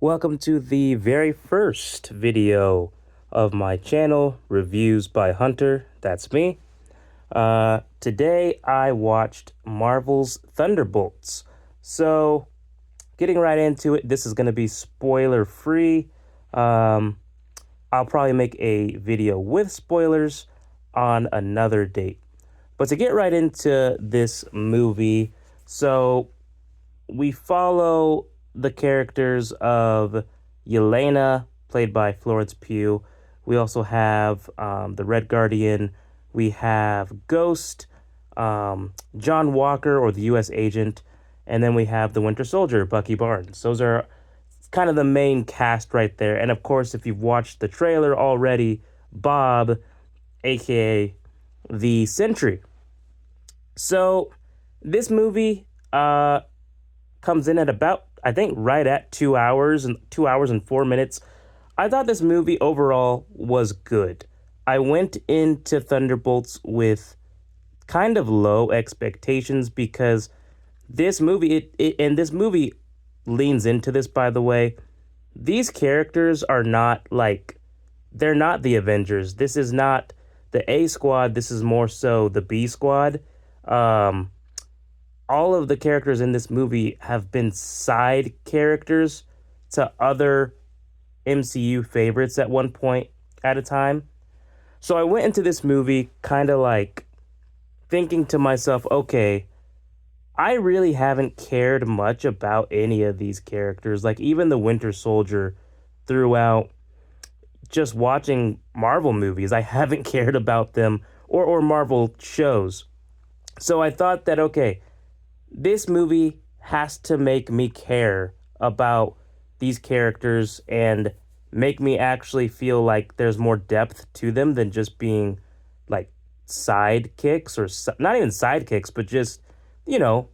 Welcome to the very first video of my channel, Reviews by Hunter. That's me. Today I watched Marvel's Thunderbolts. So, getting right into it, this is going to be spoiler free. I'll probably make a video with spoilers on another date. But to get right into this movie, so we follow the characters of Yelena, played by Florence Pugh. We also have the Red Guardian. We have Ghost, John Walker, or the U.S. agent, and then we have the Winter Soldier, Bucky Barnes. Those are kind of the main cast right there. And of course, if you've watched the trailer already, Bob, aka the Sentry. So this movie comes in at about, I think, right at 2 hours and 2 hours and 4 minutes. I thought this movie overall was good. I went into Thunderbolts with kind of low expectations because this movie, and this movie leans into this, by the way. These characters are not like, they're not the Avengers. This is not the A squad. This is more so the B squad. Um, all of the characters in this movie have been side characters to other MCU favorites at one point at a time. So I went into this movie kind of like thinking to myself, okay, I really haven't cared much about any of these characters. Like even the Winter Soldier, throughout just watching Marvel movies, I haven't cared about them, or Marvel shows. So I thought that, okay, this movie has to make me care about these characters and make me actually feel like there's more depth to them than just being like sidekicks, or not even sidekicks, but just, you know,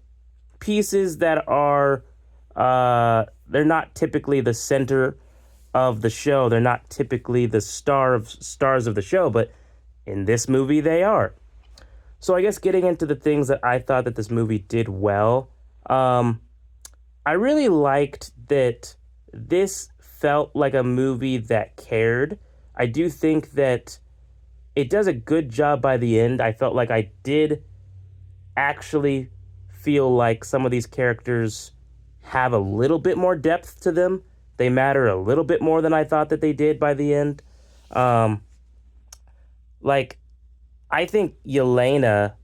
pieces that are they're not typically the center of the show. They're not typically the stars of the show, but in this movie they are. So I guess getting into the things that I thought that this movie did well, I really liked that this felt like a movie that cared. I do think that it does a good job by the end. I felt like I did actually feel like some of these characters have a little bit more depth to them. They matter a little bit more than I thought that they did by the end. Um, like, I think Yelena,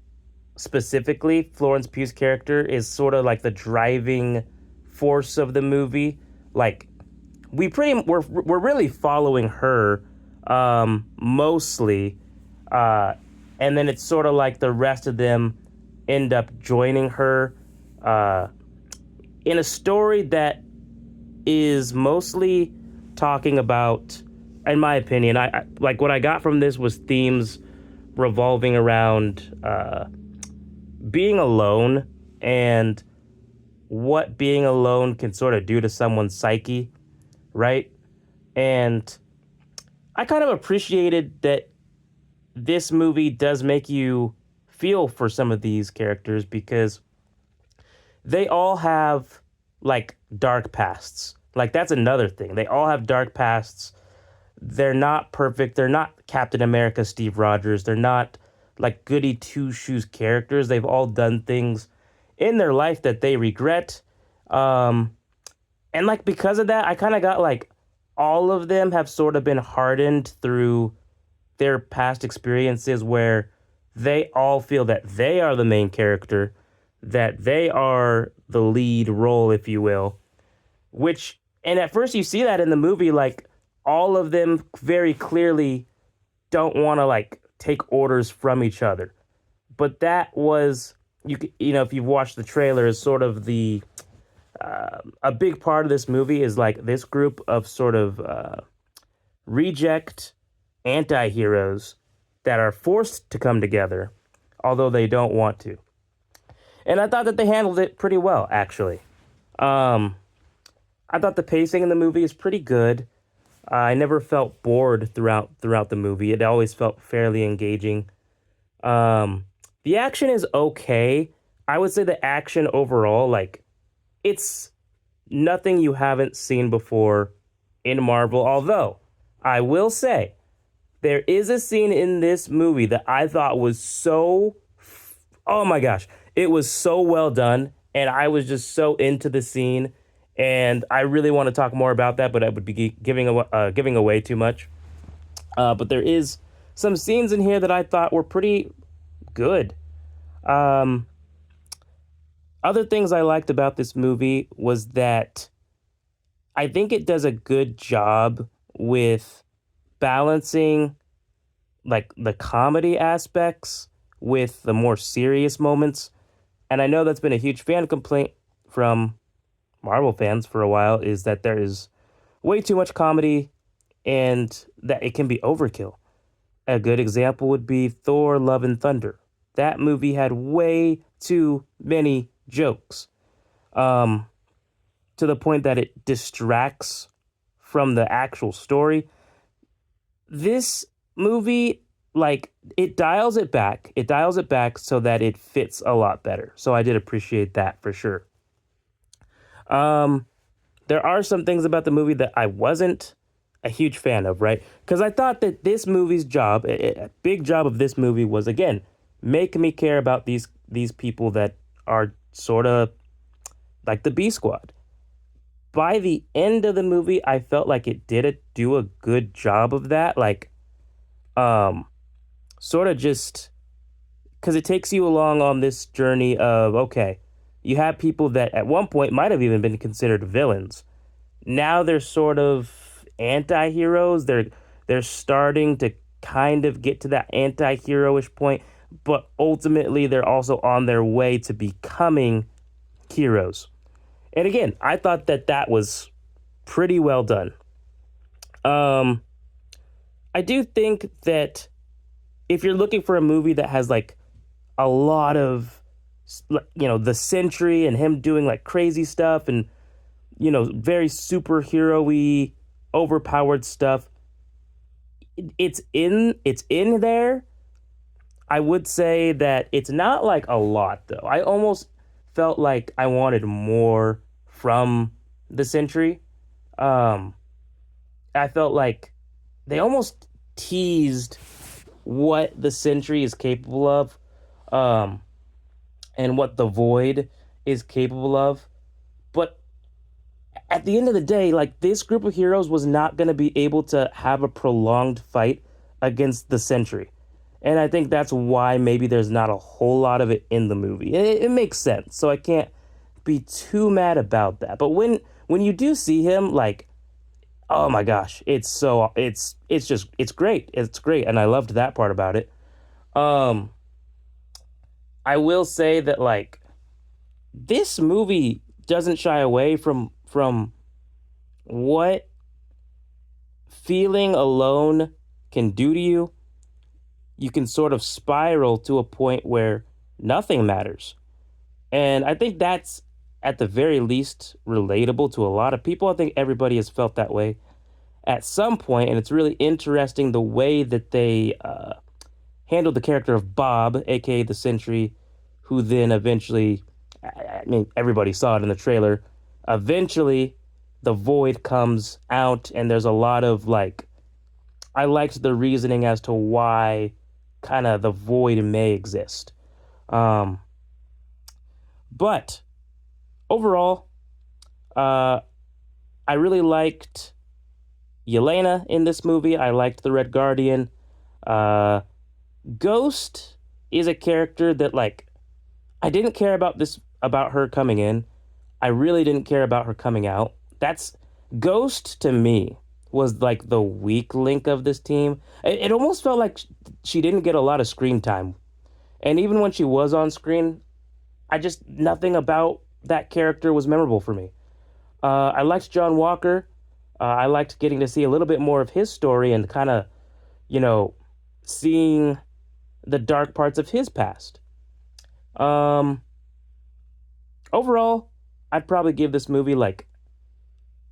specifically, Florence Pugh's character, is sort of like the driving force of the movie. Like, we're really following her, mostly, and then it's sort of like the rest of them end up joining her in a story that is mostly talking about, in my opinion, I like what I got from this was themes revolving around being alone and what being alone can sort of do to someone's psyche, right? And I kind of appreciated that this movie does make you feel for some of these characters because they all have like dark pasts. Like that's another thing. They all have dark pasts. They're not perfect. They're not Captain America, Steve Rogers. They're not like goody two shoes characters. They've all done things in their life that they regret. Um, and like because of that, I kind of got like all of them have sort of been hardened through their past experiences where they all feel that they are the main character, that they are the lead role, if you will. Which, and at first you see that in the movie, like all of them very clearly don't want to like take orders from each other. But that was, you know, if you've watched the trailer, is sort of the a big part of this movie is like this group of sort of reject anti-heroes that are forced to come together, although they don't want to. And I thought that they handled it pretty well, actually. Um, I thought the pacing in the movie is pretty good. I never felt bored throughout the movie. It always felt fairly engaging. The action is okay. I would say the action overall, like, it's nothing you haven't seen before in Marvel. Although, I will say, there is a scene in this movie that I thought was oh my gosh, it was so well done. And I was just so into the scene. And I really want to talk more about that, but I would be giving away too much. But there is some scenes in here that I thought were pretty good. Um, Other things I liked about this movie was that I think it does a good job with balancing like the comedy aspects with the more serious moments. And I know that's been a huge fan complaint from Marvel fans for a while, is that there is way too much comedy and that it can be overkill. A good example would be Thor Love and Thunder. That movie had way too many jokes, um, to the point that it distracts from the actual story. This movie, like, it dials it back. It dials it back so that it fits a lot better. So I did appreciate that for sure. Um, there are some things about the movie that I wasn't a huge fan of, right? Because I thought that this movie's job, a big job of this movie was, again, make me care about these people that are sort of like the B Squad. By the end of the movie, I felt like it did do a good job of that. Like, um, sort of just because it takes you along on this journey of, okay, you have people that at one point might have even been considered villains. Now they're sort of anti-heroes. They're starting to kind of get to that anti-heroish point, but ultimately they're also on their way to becoming heroes. And again, I thought that that was pretty well done. Um, I do think that if you're looking for a movie that has like a lot of, the Sentry and him doing like crazy stuff and, very superhero-y, overpowered stuff, it's in there. I would say that it's not like a lot though. I almost felt like I wanted more from the Sentry. Um, I felt like they almost teased what the Sentry is capable of, um, and what the Void is capable of. But at the end of the day, like, this group of heroes was not going to be able to have a prolonged fight against the Sentry. And I think that's why maybe there's not a whole lot of it in the movie. It makes sense. So I can't be too mad about that. But when you do see him, like, oh my gosh, it's great. It's great. And I loved that part about it. Um, I will say that, like, this movie doesn't shy away from what feeling alone can do to you. You can sort of spiral to a point where nothing matters. And I think that's at the very least relatable to a lot of people. I think everybody has felt that way at some point, and it's really interesting the way that they handled the character of Bob, aka the Sentry, who then eventually, I mean, everybody saw it in the trailer. Eventually, the Void comes out, and there's a lot of like, I liked the reasoning as to why kind of the Void may exist. Um, but overall, uh, I really liked Yelena in this movie. I liked the Red Guardian. Uh, Ghost is a character that, like, I didn't care about her coming in. I really didn't care about her coming out. That's Ghost to me was like the weak link of this team. It almost felt like she didn't get a lot of screen time. And even when she was on screen, nothing about that character was memorable for me. I liked John Walker. I liked getting to see a little bit more of his story and kind of, you know, seeing the dark parts of his past. Um, Overall, I'd probably give this movie like,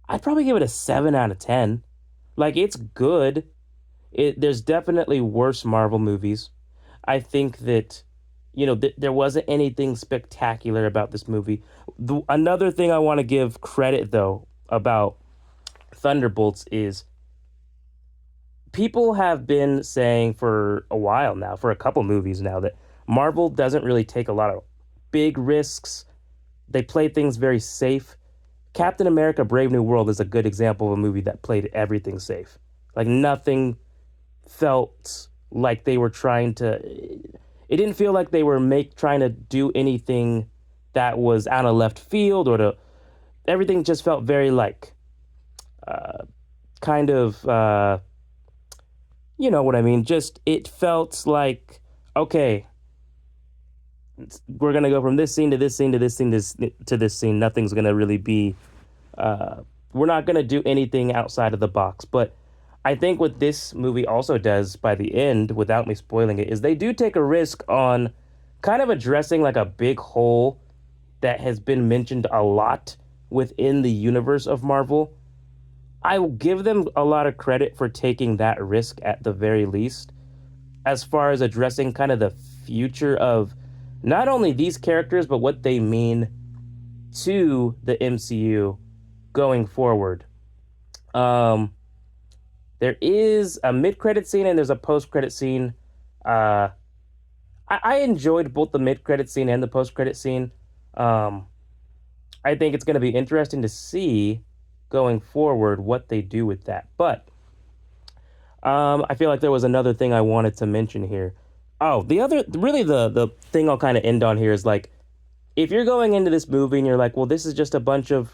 I'd probably give it a 7 out of 10. Like, it's good. There's definitely worse Marvel movies. I think that, there wasn't anything spectacular about this movie. Another thing I want to give credit though about Thunderbolts is people have been saying for a while now, for a couple movies now, that Marvel doesn't really take a lot of big risks. They play things very safe. Captain America Brave New World is a good example of a movie that played everything safe. Like nothing felt like they were trying to it didn't feel like they were make trying to do anything that was out of left field or to everything just felt very like kind of you know what I mean? Just it felt like okay, we're gonna go from this scene to this scene to this scene to this scene. Nothing's gonna really be. We're not gonna do anything outside of the box. But I think what this movie also does by the end, without me spoiling it, is they do take a risk on kind of addressing like a big hole that has been mentioned a lot within the universe of Marvel. I will give them a lot of credit for taking that risk at the very least, as far as addressing kind of the future of not only these characters, but what they mean to the MCU going forward. Um, there is a mid-credit scene and there's a post-credit scene. Uh, I enjoyed both the mid-credit scene and the post-credit scene. Um, I think it's going to be interesting to see going forward what they do with that. But I feel like there was another thing I wanted to mention here. Oh, the other, really the thing I'll kind of end on here is like, if you're going into this movie and you're like, well, this is just a bunch of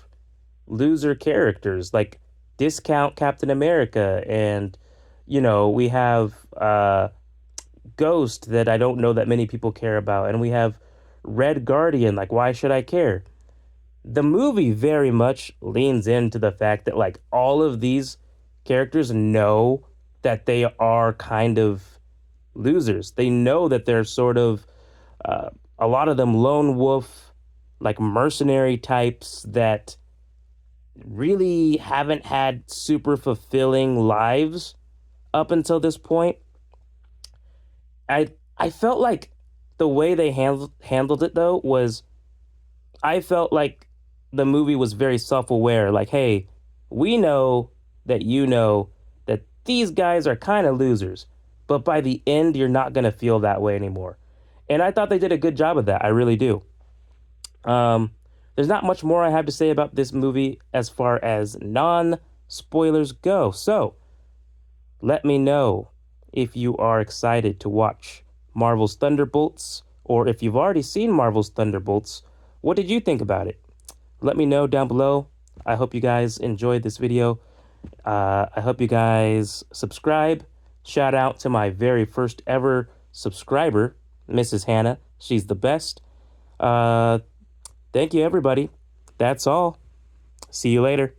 loser characters, like discount Captain America, and you know we have Ghost that I don't know that many people care about, and we have Red Guardian. Like, why should I care? The movie very much leans into the fact that like all of these characters know that they are kind of losers. They know that they're sort of a lot of them lone wolf, like mercenary types that really haven't had super fulfilling lives up until this point. I felt like the way they handled it though was I felt like the movie was very self-aware. Like, hey, we know that you know that these guys are kind of losers, but by the end, you're not gonna feel that way anymore. And I thought they did a good job of that. I really do. Um, there's not much more I have to say about this movie as far as non spoilers go. So let me know if you are excited to watch Marvel's Thunderbolts, or if you've already seen Marvel's Thunderbolts, what did you think about it? Let me know down below. I hope you guys enjoyed this video. I hope you guys subscribe. Shout out to my very first ever subscriber, Mrs. Hannah. She's the best. Uh, Thank you, everybody. That's all. See you later.